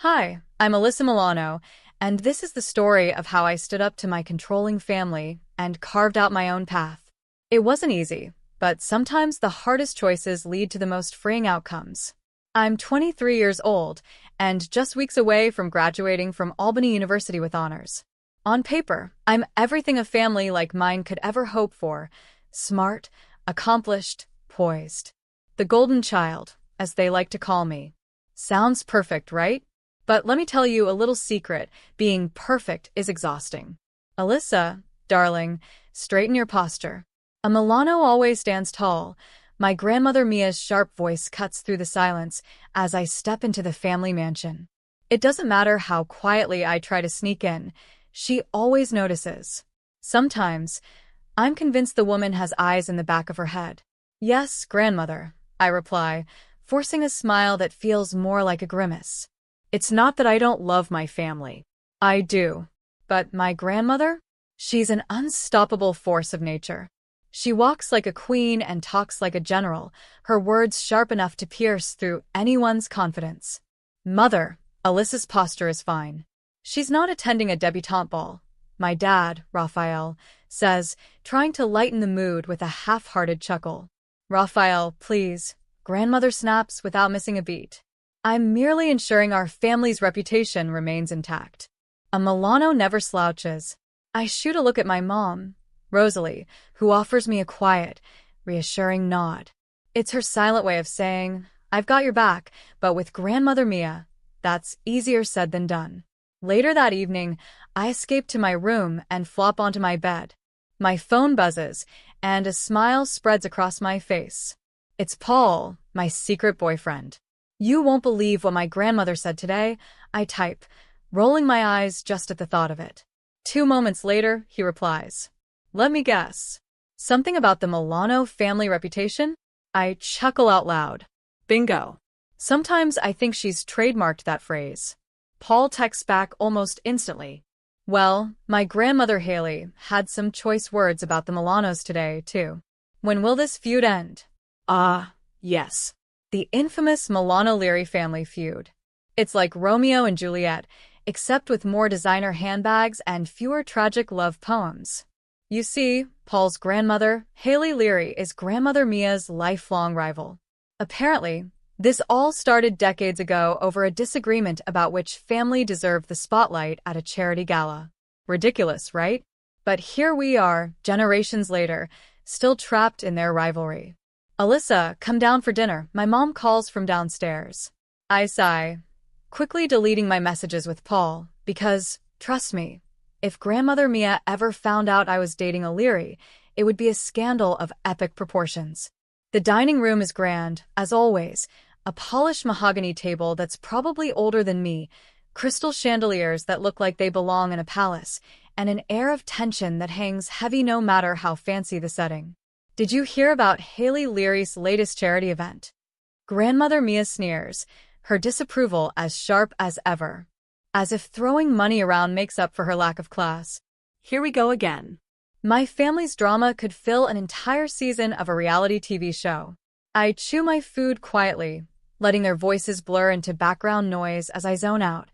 Hi, I'm Alyssa Milano, and this is the story of how I stood up to my controlling family and carved out my own path. It wasn't easy, but sometimes the hardest choices lead to the most freeing outcomes. I'm 23 years old and just weeks away from graduating from Albany University with honors. On paper, I'm everything a family like mine could ever hope for: smart, accomplished, poised. The golden child, as they like to call me. Sounds perfect, right? But let me tell you a little secret: being perfect is exhausting. Alyssa, darling, straighten your posture. A Milano always stands tall. My grandmother Mia's sharp voice cuts through the silence as I step into the family mansion. It doesn't matter how quietly I try to sneak in, she always notices. Sometimes, I'm convinced the woman has eyes in the back of her head. Yes, grandmother, I reply, forcing a smile that feels more like a grimace. It's not that I don't love my family. I do. But my grandmother? She's an unstoppable force of nature. She walks like a queen and talks like a general, her words sharp enough to pierce through anyone's confidence. Mother, Alyssa's posture is fine. She's not attending a debutante ball. My dad, Raphael, says, trying to lighten the mood with a half-hearted chuckle. Raphael, please. Grandmother snaps without missing a beat. I'm merely ensuring our family's reputation remains intact. A Milano never slouches. I shoot a look at my mom, Rosalie, who offers me a quiet, reassuring nod. It's her silent way of saying, I've got your back, but with grandmother Mia, that's easier said than done. Later that evening, I escape to my room and flop onto my bed. My phone buzzes, and a smile spreads across my face. It's Paul, my secret boyfriend. You won't believe what my grandmother said today, I type, rolling my eyes just at the thought of it. 2 moments later, he replies. Let me guess. Something about the Milano family reputation? I chuckle out loud. Bingo. Sometimes I think she's trademarked that phrase. Paul texts back almost instantly. Well, my grandmother Haley had some choice words about the Milanos today, too. When will this feud end? Yes. The infamous Milano-Leary family feud. It's like Romeo and Juliet, except with more designer handbags and fewer tragic love poems. You see, Paul's grandmother, Haley Leary, is grandmother Mia's lifelong rival. Apparently, this all started decades ago over a disagreement about which family deserved the spotlight at a charity gala. Ridiculous, right? But here we are, generations later, still trapped in their rivalry. Alyssa, come down for dinner, my mom calls from downstairs. I sigh, quickly deleting my messages with Paul, because, trust me, if grandmother Mia ever found out I was dating a Leary, it would be a scandal of epic proportions. The dining room is grand, as always, a polished mahogany table that's probably older than me, crystal chandeliers that look like they belong in a palace, and an air of tension that hangs heavy no matter how fancy the setting. Did you hear about Haley Leary's latest charity event? Grandmother Mia sneers, her disapproval as sharp as ever. As if throwing money around makes up for her lack of class. Here we go again. My family's drama could fill an entire season of a reality TV show. I chew my food quietly, letting their voices blur into background noise as I zone out,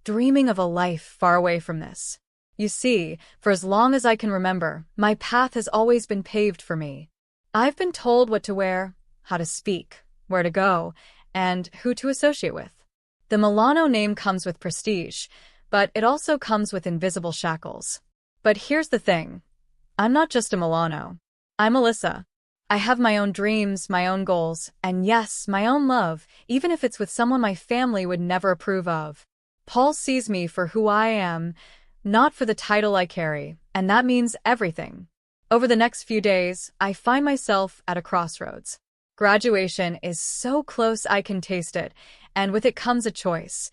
dreaming of a life far away from this. You see, for as long as I can remember, my path has always been paved for me. I've been told what to wear, how to speak, where to go, and who to associate with. The Milano name comes with prestige, but it also comes with invisible shackles. But here's the thing. I'm not just a Milano. I'm Alyssa. I have my own dreams, my own goals, and yes, my own love, even if it's with someone my family would never approve of. Paul sees me for who I am, not for the title I carry, and that means everything. Over the next few days, I find myself at a crossroads. Graduation is so close I can taste it, and with it comes a choice.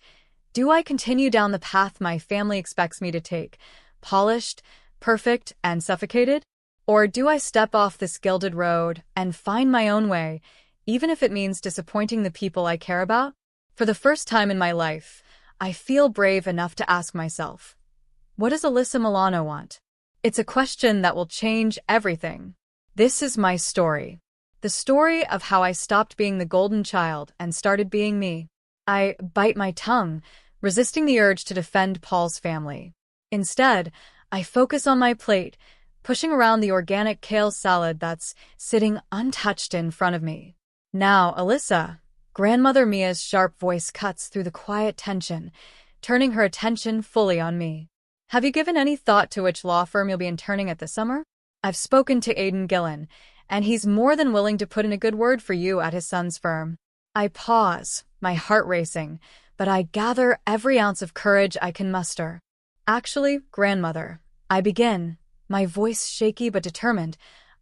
Do I continue down the path my family expects me to take, polished, perfect, and suffocated? Or do I step off this gilded road and find my own way, even if it means disappointing the people I care about? For the first time in my life, I feel brave enough to ask myself, what does Alyssa Milano want? It's a question that will change everything. This is my story. The story of how I stopped being the golden child and started being me. I bite my tongue, resisting the urge to defend Paul's family. Instead, I focus on my plate, pushing around the organic kale salad that's sitting untouched in front of me. Now, Alyssa, Grandmother Mia's sharp voice cuts through the quiet tension, turning her attention fully on me. Have you given any thought to which law firm you'll be interning at this summer? I've spoken to Aidan Gillen, and he's more than willing to put in a good word for you at his son's firm. I pause, my heart racing, but I gather every ounce of courage I can muster. Actually, Grandmother, I begin, my voice shaky but determined.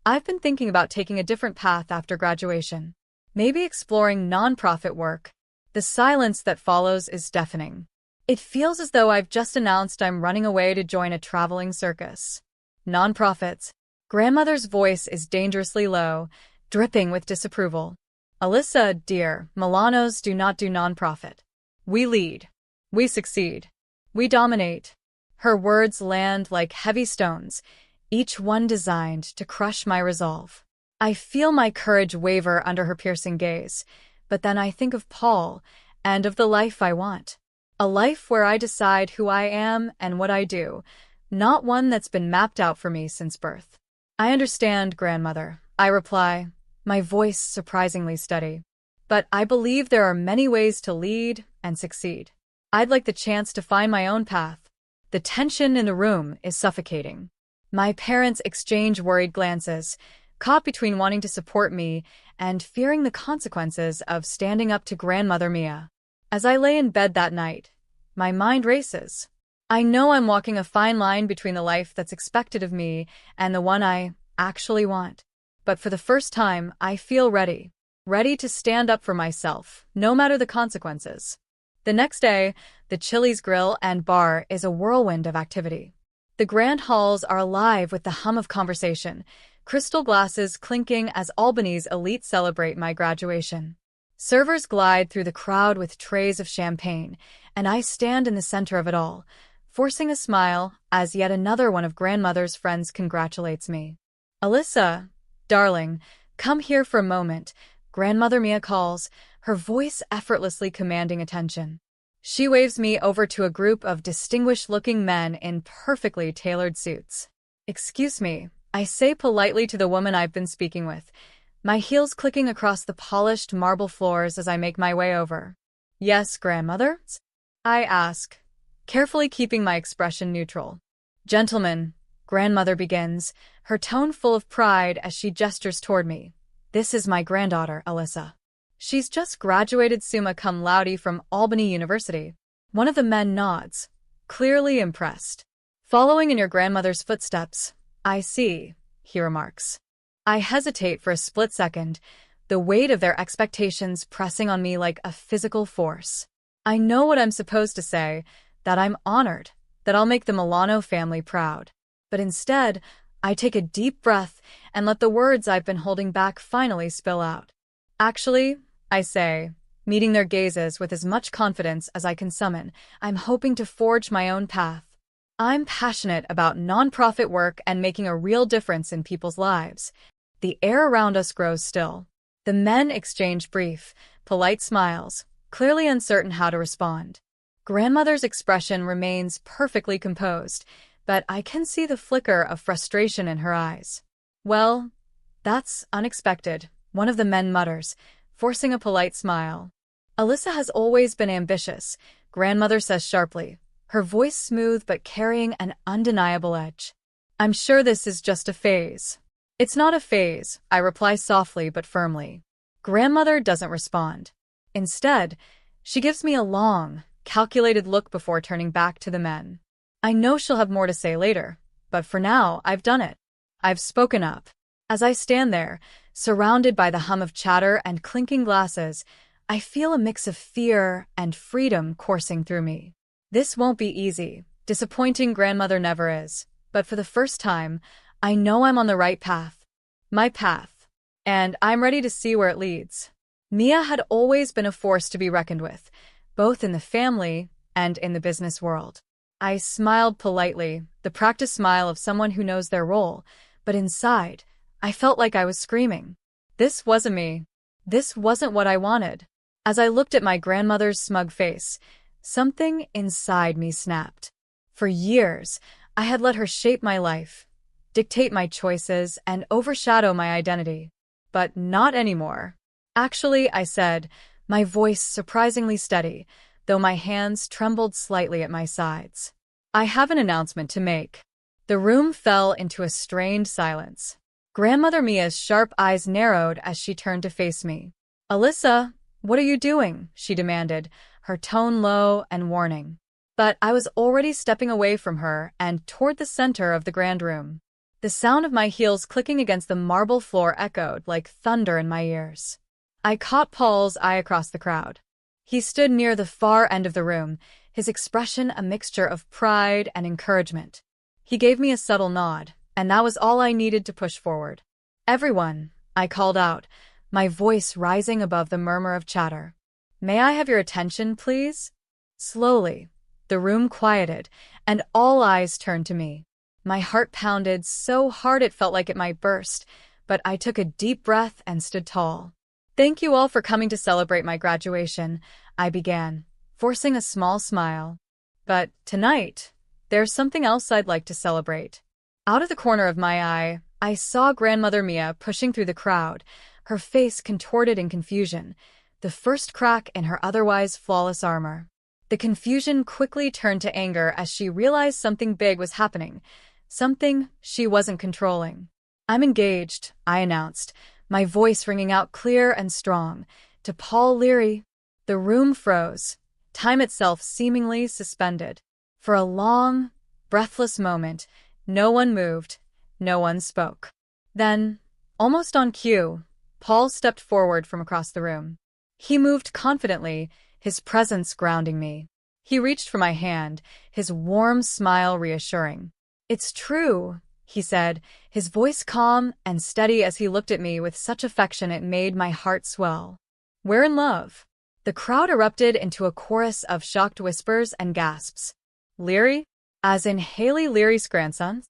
I've been thinking about taking a different path after graduation. Maybe exploring nonprofit work. The silence that follows is deafening. It feels as though I've just announced I'm running away to join a traveling circus. Nonprofits. Grandmother's voice is dangerously low, dripping with disapproval. Alyssa, dear, Milanos do not do nonprofit. We lead. We succeed. We dominate. Her words land like heavy stones, each one designed to crush my resolve. I feel my courage waver under her piercing gaze, but then I think of Paul and of the life I want. A life where I decide who I am and what I do, not one that's been mapped out for me since birth. I understand, Grandmother, I reply, my voice surprisingly steady. But I believe there are many ways to lead and succeed. I'd like the chance to find my own path. The tension in the room is suffocating. My parents exchange worried glances, caught between wanting to support me and fearing the consequences of standing up to Grandmother Mia. As I lay in bed that night, my mind races. I know I'm walking a fine line between the life that's expected of me and the one I actually want. But for the first time, I feel ready. Ready to stand up for myself, no matter the consequences. The next day, the Chili's Grill and Bar is a whirlwind of activity. The grand halls are alive with the hum of conversation, crystal glasses clinking as Albany's elite celebrate my graduation. Servers glide through the crowd with trays of champagne, and I stand in the center of it all, forcing a smile as yet another one of Grandmother's friends congratulates me. Alyssa, darling, come here for a moment, Grandmother Mia calls, her voice effortlessly commanding attention. She waves me over to a group of distinguished-looking men in perfectly tailored suits. Excuse me, I say politely to the woman I've been speaking with, my heels clicking across the polished marble floors as I make my way over. Yes, Grandmother? I ask, carefully keeping my expression neutral. Gentlemen, Grandmother begins, her tone full of pride as she gestures toward me. This is my granddaughter, Alyssa. She's just graduated summa cum laude from Albany University. One of the men nods, clearly impressed. Following in your grandmother's footsteps, I see, he remarks. I hesitate for a split second, the weight of their expectations pressing on me like a physical force. I know what I'm supposed to say, that I'm honored, that I'll make the Milano family proud. But instead, I take a deep breath and let the words I've been holding back finally spill out. Actually, I say, meeting their gazes with as much confidence as I can summon, I'm hoping to forge my own path. I'm passionate about nonprofit work and making a real difference in people's lives. The air around us grows still. The men exchange brief, polite smiles, clearly uncertain how to respond. Grandmother's expression remains perfectly composed, but I can see the flicker of frustration in her eyes. Well, that's unexpected, one of the men mutters, forcing a polite smile. Alyssa has always been ambitious, Grandmother says sharply, her voice smooth but carrying an undeniable edge. I'm sure this is just a phase. It's not a phase, I reply softly but firmly. Grandmother doesn't respond. Instead, she gives me a long, calculated look before turning back to the men. I know she'll have more to say later, but for now, I've done it. I've spoken up. As I stand there, surrounded by the hum of chatter and clinking glasses, I feel a mix of fear and freedom coursing through me. This won't be easy. Disappointing Grandmother never is. But for the first time, I know I'm on the right path. My path. And I'm ready to see where it leads. Mia had always been a force to be reckoned with, both in the family and in the business world. I smiled politely, the practiced smile of someone who knows their role, but inside, I felt like I was screaming. This wasn't me. This wasn't what I wanted. As I looked at my grandmother's smug face, Something inside me snapped. For years, I had let her shape my life, dictate my choices, and overshadow my identity. But not anymore. Actually, I said, my voice surprisingly steady, though my hands trembled slightly at my sides. I have an announcement to make. The room fell into a strained silence. Grandmother Mia's sharp eyes narrowed as she turned to face me. "Alyssa, what are you doing?" she demanded, her tone low and warning. But I was already stepping away from her and toward the center of the grand room. The sound of my heels clicking against the marble floor echoed like thunder in my ears. I caught Paul's eye across the crowd. He stood near the far end of the room, his expression a mixture of pride and encouragement. He gave me a subtle nod, and that was all I needed to push forward. "Everyone," I called out, my voice rising above the murmur of chatter. "May I have your attention, please?" Slowly, the room quieted, and all eyes turned to me. My heart pounded so hard it felt like it might burst, but I took a deep breath and stood tall. "Thank you all for coming to celebrate my graduation," I began, forcing a small smile. "But tonight, there's something else I'd like to celebrate." Out of the corner of my eye, I saw Grandmother Mia pushing through the crowd, her face contorted in confusion, the first crack in her otherwise flawless armor. The confusion quickly turned to anger as she realized something big was happening, something she wasn't controlling. "I'm engaged," I announced, my voice ringing out clear and strong, "to Paul Leary." The room froze, time itself seemingly suspended. For a long, breathless moment, no one moved, no one spoke. Then, almost on cue, Paul stepped forward from across the room. He moved confidently, his presence grounding me. He reached for my hand, his warm smile reassuring. "It's true," he said, his voice calm and steady as he looked at me with such affection it made my heart swell. "We're in love." The crowd erupted into a chorus of shocked whispers and gasps. "Leary? As in Haley Leary's grandson?"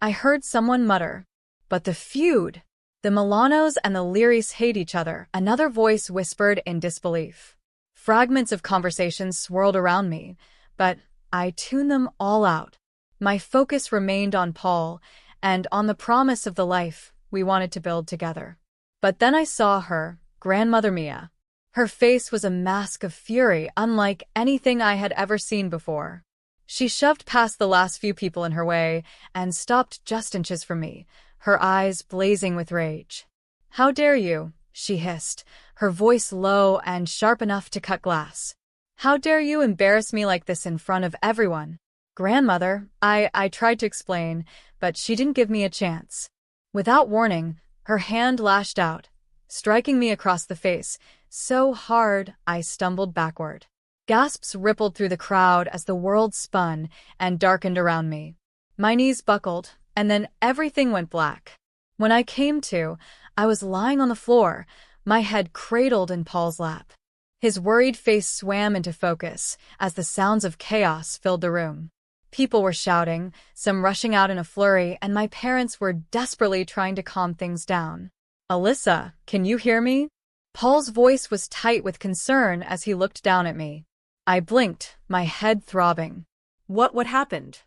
I heard someone mutter. "But the feud! The Milanos and the Learys hate each other," another voice whispered in disbelief. Fragments of conversations swirled around me, but I tuned them all out. My focus remained on Paul and on the promise of the life we wanted to build together. But then I saw her, Grandmother Mia. Her face was a mask of fury unlike anything I had ever seen before. She shoved past the last few people in her way and stopped just inches from me, her eyes blazing with rage. "How dare you?" she hissed, her voice low and sharp enough to cut glass. "How dare you embarrass me like this in front of everyone?" "Grandmother," I tried to explain, but she didn't give me a chance. Without warning, her hand lashed out, striking me across the face, so hard I stumbled backward. Gasps rippled through the crowd as the world spun and darkened around me. My knees buckled, and then everything went black. When I came to, I was lying on the floor, my head cradled in Paul's lap. His worried face swam into focus as the sounds of chaos filled the room. People were shouting, some rushing out in a flurry, and my parents were desperately trying to calm things down. "Alyssa, can you hear me?" Paul's voice was tight with concern as he looked down at me. I blinked, my head throbbing. What happened?"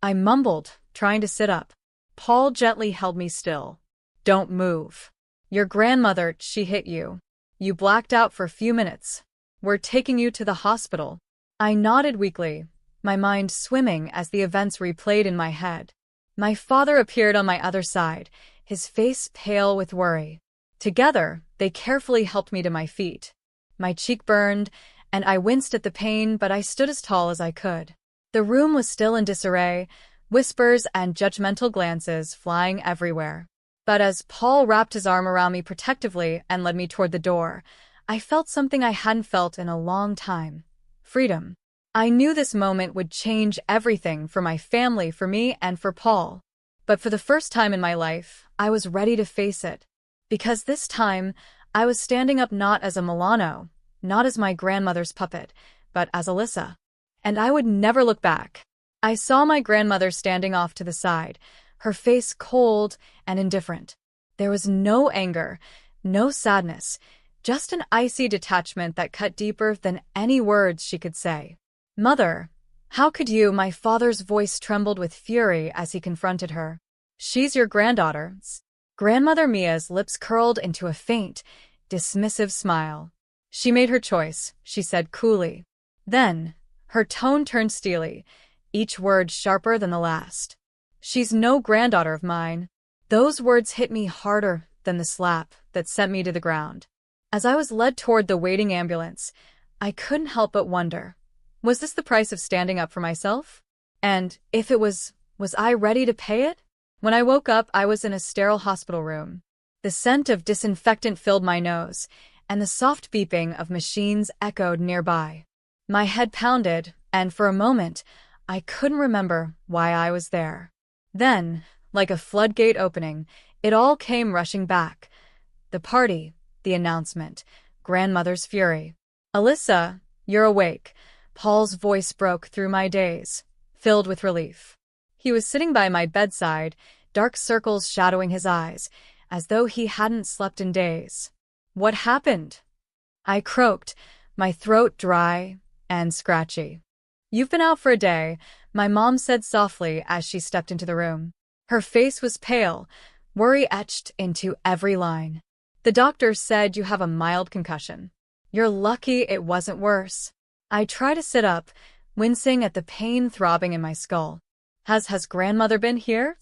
I mumbled, trying to sit up. Paul gently held me still. "Don't move. Your grandmother, she hit you. You blacked out for a few minutes. We're taking you to the hospital." I nodded weakly, my mind swimming as the events replayed in my head. My father appeared on my other side, his face pale with worry. Together, they carefully helped me to my feet. My cheek burned, and I winced at the pain, but I stood as tall as I could. The room was still in disarray, whispers and judgmental glances flying everywhere. But as Paul wrapped his arm around me protectively and led me toward the door, I felt something I hadn't felt in a long time. Freedom. I knew this moment would change everything for my family, for me, and for Paul. But for the first time in my life, I was ready to face it. Because this time, I was standing up not as a Milano, not as my grandmother's puppet, but as Alyssa. And I would never look back. I saw my grandmother standing off to the side, her face cold and indifferent. There was no anger, no sadness, just an icy detachment that cut deeper than any words she could say. Mother, how could you? My father's voice trembled with fury as he confronted her. She's your granddaughter. Grandmother Mia's lips curled into a faint, dismissive smile. She made her choice, she said coolly. Then, her tone turned steely, each word sharper than the last. She's no granddaughter of mine. Those words hit me harder than the slap that sent me to the ground. As I was led toward the waiting ambulance, I couldn't help but wonder, was this the price of standing up for myself? And if it was I ready to pay it? When I woke up, I was in a sterile hospital room. The scent of disinfectant filled my nose, and the soft beeping of machines echoed nearby. My head pounded, and for a moment, I couldn't remember why I was there. Then, like a floodgate opening, it all came rushing back. The party, the announcement, grandmother's fury. Alyssa, you're awake. Paul's voice broke through my daze, filled with relief. He was sitting by my bedside, dark circles shadowing his eyes, as though he hadn't slept in days. What happened? I croaked, my throat dry and scratchy. You've been out for a day, my mom said softly as she stepped into the room. Her face was pale, worry etched into every line. The doctor said you have a mild concussion. You're lucky it wasn't worse. I try to sit up, wincing at the pain throbbing in my skull. Has grandmother been here?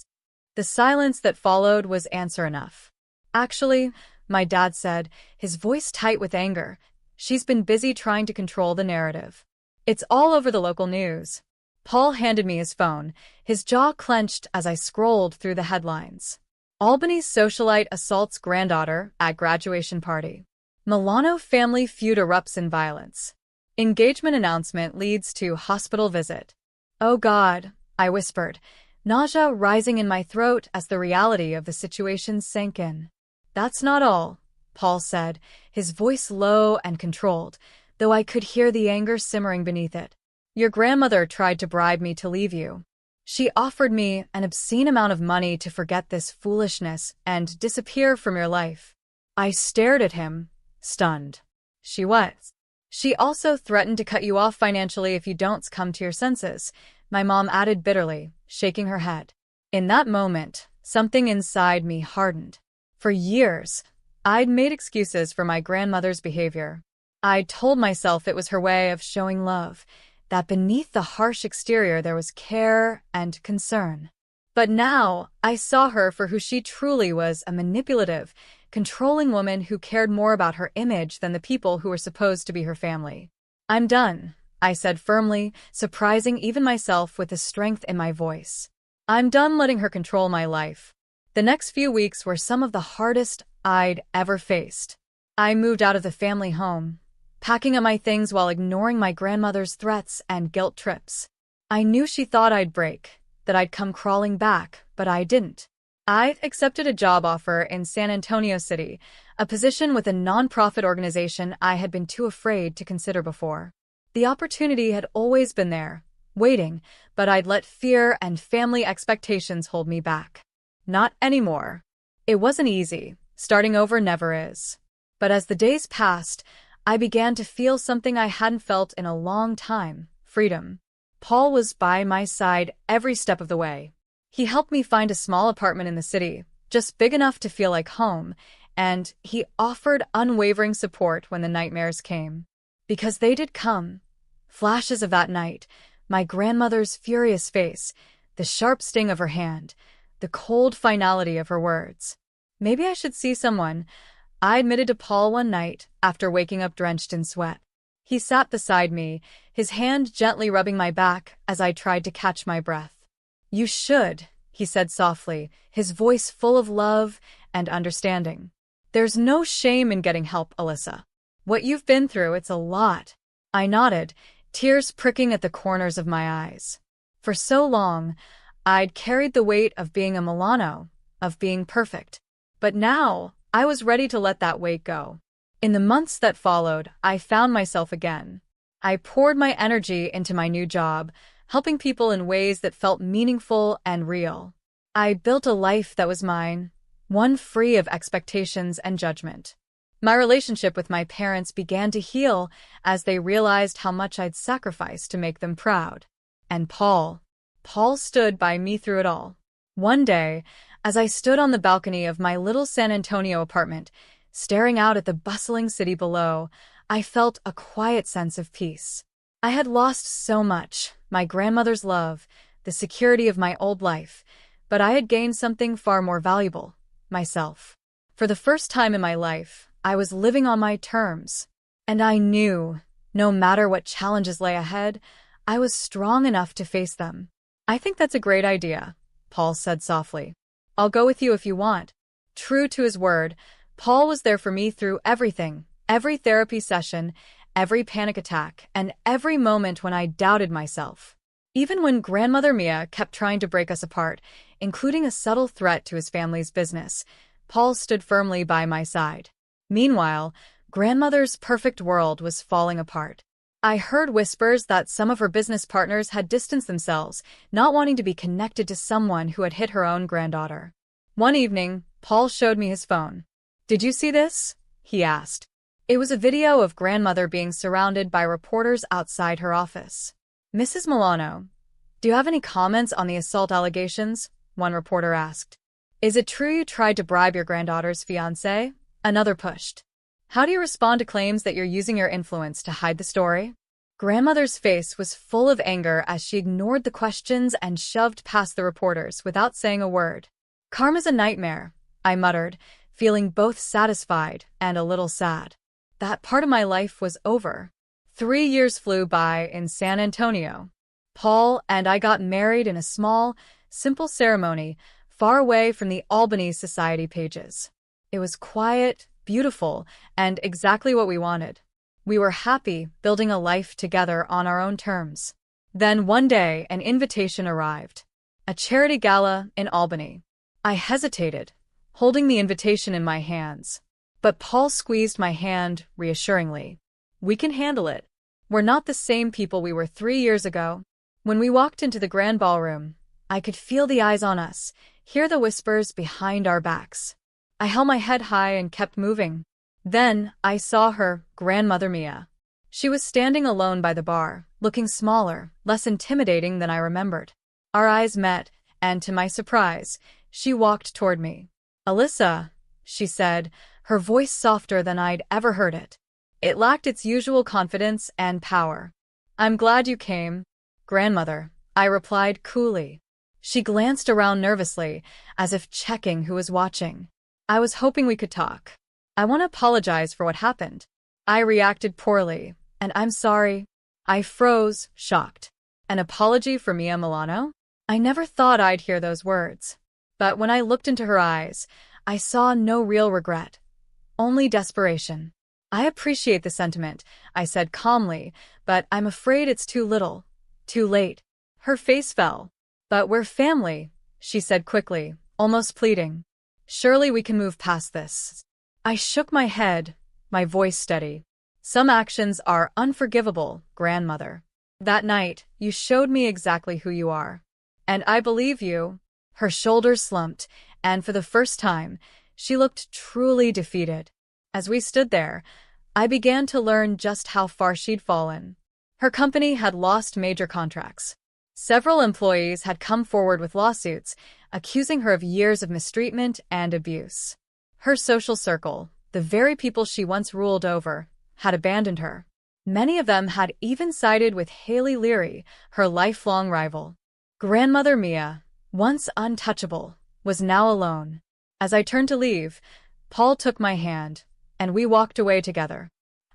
The silence that followed was answer enough. Actually, my dad said, his voice tight with anger, she's been busy trying to control the narrative. It's all over the local news. Paul handed me his phone, his jaw clenched as I scrolled through the headlines. Albany's socialite assaults granddaughter at graduation party. Milano family feud erupts in violence. Engagement announcement leads to hospital visit. Oh God, I whispered, nausea rising in my throat as the reality of the situation sank in. That's not all, Paul said, his voice low and controlled, though I could hear the anger simmering beneath it. Your grandmother tried to bribe me to leave you. She offered me an obscene amount of money to forget this foolishness and disappear from your life. I stared at him, stunned. She was. She also threatened to cut you off financially if you don't come to your senses, my mom added bitterly, shaking her head. In that moment, something inside me hardened. For years, I'd made excuses for my grandmother's behavior. I'd told myself it was her way of showing love, that beneath the harsh exterior there was care and concern. But now, I saw her for who she truly was, a manipulative, controlling woman who cared more about her image than the people who were supposed to be her family. I'm done, I said firmly, surprising even myself with the strength in my voice. I'm done letting her control my life. The next few weeks were some of the hardest I'd ever faced. I moved out of the family home, packing up my things while ignoring my grandmother's threats and guilt trips. I knew she thought I'd break, that I'd come crawling back, but I didn't. I accepted a job offer in San Antonio City, a position with a nonprofit organization I had been too afraid to consider before. The opportunity had always been there, waiting, but I'd let fear and family expectations hold me back. Not anymore. It wasn't easy. Starting over never is. But as the days passed, I began to feel something I hadn't felt in a long time, freedom. Paul was by my side every step of the way. He helped me find a small apartment in the city, just big enough to feel like home, and he offered unwavering support when the nightmares came. Because they did come. Flashes of that night, my grandmother's furious face, the sharp sting of her hand, the cold finality of her words. Maybe I should see someone, I admitted to Paul one night after waking up drenched in sweat. He sat beside me, his hand gently rubbing my back as I tried to catch my breath. You should, he said softly, his voice full of love and understanding. There's no shame in getting help, Alyssa. What you've been through, it's a lot. I nodded, tears pricking at the corners of my eyes. For so long, I'd carried the weight of being a Milano, of being perfect. But now, I was ready to let that weight go. In the months that followed, I found myself again. I poured my energy into my new job, helping people in ways that felt meaningful and real. I built a life that was mine, one free of expectations and judgment. My relationship with my parents began to heal as they realized how much I'd sacrificed to make them proud. And Paul stood by me through it all. One day, as I stood on the balcony of my little San Antonio apartment, staring out at the bustling city below, I felt a quiet sense of peace. I had lost so much, my grandmother's love, the security of my old life, but I had gained something far more valuable, myself. For the first time in my life, I was living on my terms, and I knew, no matter what challenges lay ahead, I was strong enough to face them. I think that's a great idea, Paul said softly. I'll go with you if you want. True to his word, Paul was there for me through everything, every therapy session, every panic attack, and every moment when I doubted myself. Even when Grandmother Mia kept trying to break us apart, including a subtle threat to his family's business, Paul stood firmly by my side. Meanwhile, Grandmother's perfect world was falling apart. I heard whispers that some of her business partners had distanced themselves, not wanting to be connected to someone who had hit her own granddaughter. One evening, Paul showed me his phone. "Did you see this?" he asked. It was a video of Grandmother being surrounded by reporters outside her office. "Mrs. Milano, do you have any comments on the assault allegations?" one reporter asked. "Is it true you tried to bribe your granddaughter's fiancé?" Another pushed. "How do you respond to claims that you're using your influence to hide the story?" Grandmother's face was full of anger as she ignored the questions and shoved past the reporters without saying a word. "Karma's a nightmare," I muttered, feeling both satisfied and a little sad. That part of my life was over. 3 years flew by in San Antonio. Paul and I got married in a small, simple ceremony far away from the Albany Society pages. It was quiet, beautiful, and exactly what we wanted. We were happy, building a life together on our own terms. Then one day, an invitation arrived. A charity gala in Albany. I hesitated, holding the invitation in my hands. But Paul squeezed my hand reassuringly. "We can handle it. We're not the same people we were 3 years ago." When we walked into the grand ballroom, I could feel the eyes on us, hear the whispers behind our backs. I held my head high and kept moving. Then I saw her, Grandmother Mia. She was standing alone by the bar, looking smaller, less intimidating than I remembered. Our eyes met, and to my surprise, she walked toward me. "Alyssa," she said, her voice softer than I'd ever heard it. It lacked its usual confidence and power. "I'm glad you came, Grandmother," I replied coolly. She glanced around nervously, as if checking who was watching. "I was hoping we could talk. I want to apologize for what happened. I reacted poorly, and I'm sorry." I froze, shocked. An apology for Mia Milano? I never thought I'd hear those words. But when I looked into her eyes, I saw no real regret, only desperation. "I appreciate the sentiment," I said calmly, "but I'm afraid it's too little, too late." Her face fell. "But we're family," she said quickly, almost pleading. "Surely we can move past this." I shook my head, my voice steady. "Some actions are unforgivable, Grandmother. That night, you showed me exactly who you are. And I believe you." Her shoulders slumped, and for the first time, she looked truly defeated. As we stood there, I began to learn just how far she'd fallen. Her company had lost major contracts. Several employees had come forward with lawsuits, accusing her of years of mistreatment and abuse. Her social circle, the very people she once ruled over, had abandoned her. Many of them had even sided with Haley Leary, her lifelong rival. Grandmother Mia, once untouchable, was now alone. As I turned to leave, Paul took my hand, and we walked away together.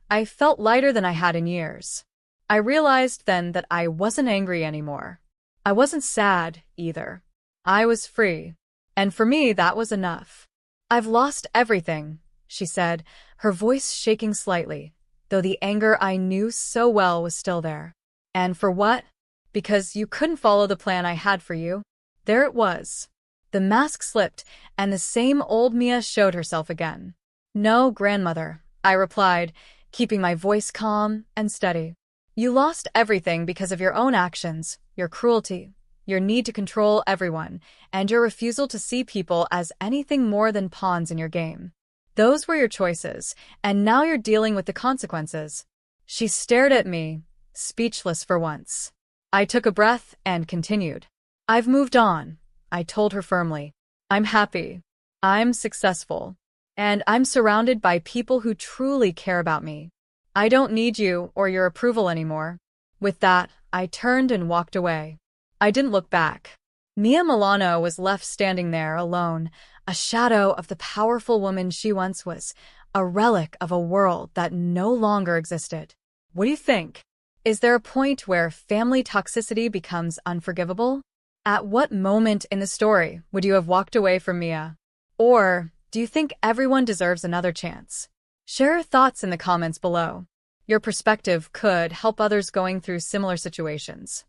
I felt lighter than I had in years. I realized then that I wasn't angry anymore. I wasn't sad, either. I was free. And for me, that was enough. "I've lost everything," she said, her voice shaking slightly, though the anger I knew so well was still there. "And for what? Because you couldn't follow the plan I had for you." There it was. The mask slipped, and the same old Mia showed herself again. "No, Grandmother," I replied, keeping my voice calm and steady. "You lost everything because of your own actions, your cruelty, your need to control everyone, and your refusal to see people as anything more than pawns in your game. Those were your choices, and now you're dealing with the consequences. She stared at me, speechless for once. I took a breath and continued. I've moved on, I told her firmly. I'm happy. I'm successful. And I'm surrounded by people who truly care about me. I don't need you or your approval anymore. With that, I turned and walked away. I didn't look back. Mia Milano was left standing there alone, a shadow of the powerful woman she once was, a relic of a world that no longer existed. What do you think? Is there a point where family toxicity becomes unforgivable? At what moment in the story would you have walked away from Mia? Or do you think everyone deserves another chance? Share your thoughts in the comments below. Your perspective could help others going through similar situations.